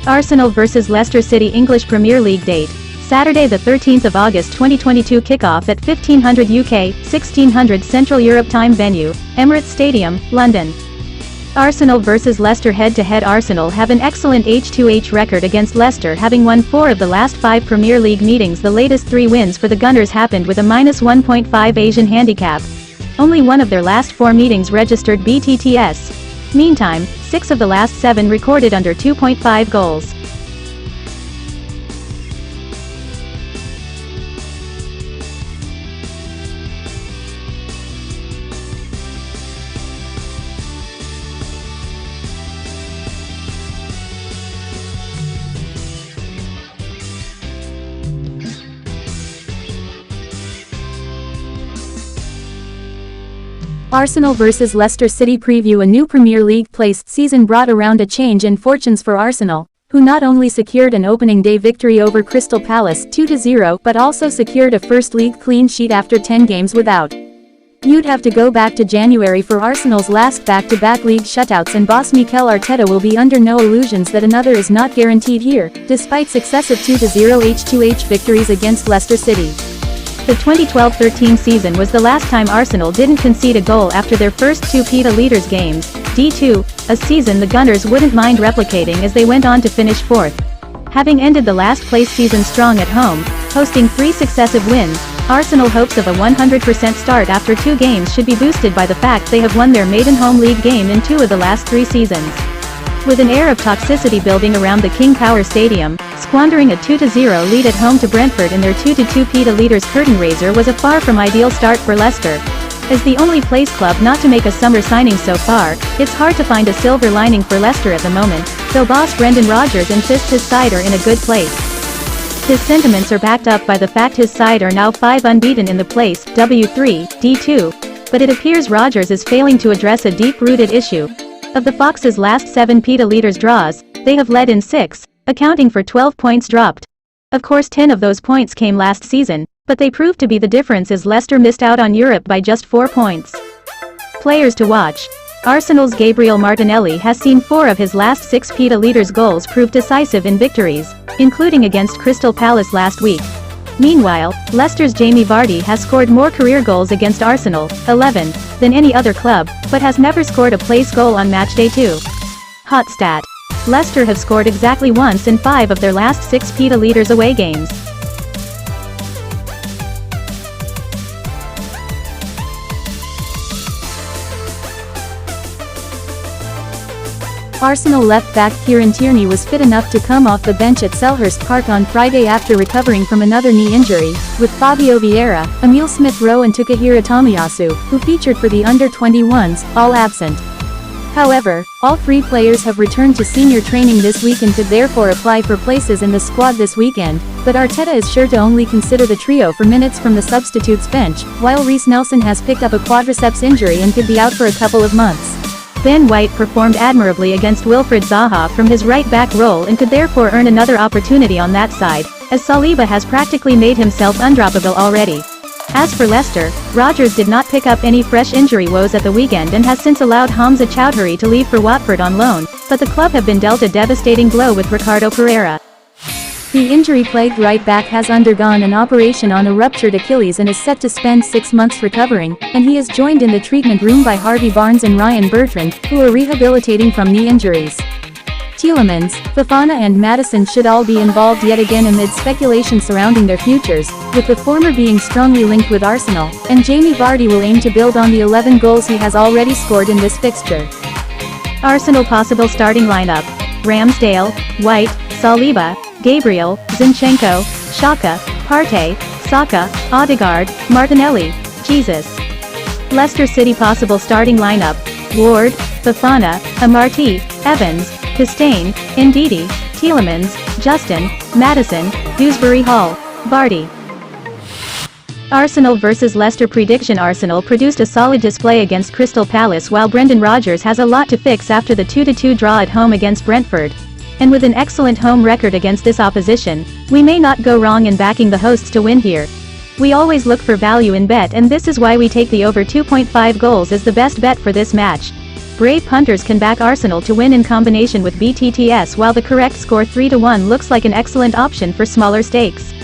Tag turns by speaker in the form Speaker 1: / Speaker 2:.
Speaker 1: Arsenal vs Leicester City English Premier League date. Saturday the 13th of August 2022 kickoff at 1500 UK, 1600 Central Europe Time venue, Emirates Stadium, London. Arsenal vs Leicester head-to-head. Arsenal have an excellent H2H record against Leicester, having won 4 of the last 5 Premier League meetings. The latest 3 wins for the Gunners happened with a -1.5 Asian handicap. Only one of their last 4 meetings registered BTTS. Meantime, 6 of the last 7 recorded under 2.5 goals.
Speaker 2: Arsenal vs Leicester City preview. A new Premier League placed season brought around a change in fortunes for Arsenal, who not only secured an opening day victory over Crystal Palace 2-0 but also secured a first league clean sheet after 10 games without. You'd have to go back to January for Arsenal's last back-to-back league shutouts, and boss Mikel Arteta will be under no illusions that another is not guaranteed here, despite successive 2-0 H2H victories against Leicester City.
Speaker 1: The 2012-13 season was the last time Arsenal didn't concede a goal after their first 2 Peta Leaders games, D2, a season the Gunners wouldn't mind replicating as they went on to finish 4th. Having ended the last place season strong at home, hosting 3 successive wins, Arsenal hopes of a 100% start after 2 games should be boosted by the fact they have won their maiden home league game in 2 of the last 3 seasons. With an air of toxicity building around the King Power Stadium, squandering a 2-0 lead at home to Brentford in their 2-2 Peta Leaders curtain raiser was a far from ideal start for Leicester. As the only place club not to make a summer signing so far, it's hard to find a silver lining for Leicester at the moment, though boss Brendan Rodgers insists his side are in a good place. His sentiments are backed up by the fact his side are now 5 unbeaten in the place, W3, D2, but it appears Rodgers is failing to address a deep-rooted issue. Of the Foxes' last 7 Peta Leaders draws, they have led in 6, accounting for 12 points dropped. Of course 10 of those points came last season, but they proved to be the difference as Leicester missed out on Europe by just 4 points. Players to watch. Arsenal's Gabriel Martinelli has seen 4 of his last 6 Peta Leaders goals prove decisive in victories, including against Crystal Palace last week. Meanwhile, Leicester's Jamie Vardy has scored more career goals against Arsenal, 11, than any other club, but has never scored a place goal on matchday 2. Hot stat. Leicester have scored exactly once in 5 of their last 6 Peta Leaders away games.
Speaker 2: Arsenal left-back Kieran Tierney was fit enough to come off the bench at Selhurst Park on Friday after recovering from another knee injury, with Fabio Vieira, Emile Smith Rowe and Takehiro Tomiyasu, who featured for the under-21s, all absent. However, all 3 players have returned to senior training this week and could therefore apply for places in the squad this weekend, but Arteta is sure to only consider the trio for minutes from the substitutes bench, while Reece Nelson has picked up a quadriceps injury and could be out for a couple of months. Ben White performed admirably against Wilfried Zaha from his right-back role and could therefore earn another opportunity on that side, as Saliba has practically made himself undroppable already. As for Leicester, Rodgers did not pick up any fresh injury woes at the weekend and has since allowed Hamza Chowdhury to leave for Watford on loan, but the club have been dealt a devastating blow with Ricardo Pereira. The injury-plagued right-back has undergone an operation on a ruptured Achilles and is set to spend 6 months recovering, and he is joined in the treatment room by Harvey Barnes and Ryan Bertrand, who are rehabilitating from knee injuries. Tielemans, Fofana and Maddison should all be involved yet again amid speculation surrounding their futures, with the former being strongly linked with Arsenal, and Jamie Vardy will aim to build on the 11 goals he has already scored in this fixture.
Speaker 1: Arsenal possible starting lineup: Ramsdale, White, Saliba, Gabriel, Zinchenko, Xhaka, Partey, Saka, Odegaard, Martinelli, Jesus. Leicester City possible starting lineup: Ward, Fofana, Amartey, Evans, Castaigne, Ndidi, Tielemans, Justin, Maddison, Dewsbury Hall, Vardy. Arsenal vs Leicester prediction. Arsenal produced a solid display against Crystal Palace, while Brendan Rodgers has a lot to fix after the 2-2 draw at home against Brentford. And with an excellent home record against this opposition, we may not go wrong in backing the hosts to win here. We always look for value in bet, and this is why we take the over 2.5 goals as the best bet for this match. Brave punters can back Arsenal to win in combination with BTTS, while the correct score 3-1 looks like an excellent option for smaller stakes.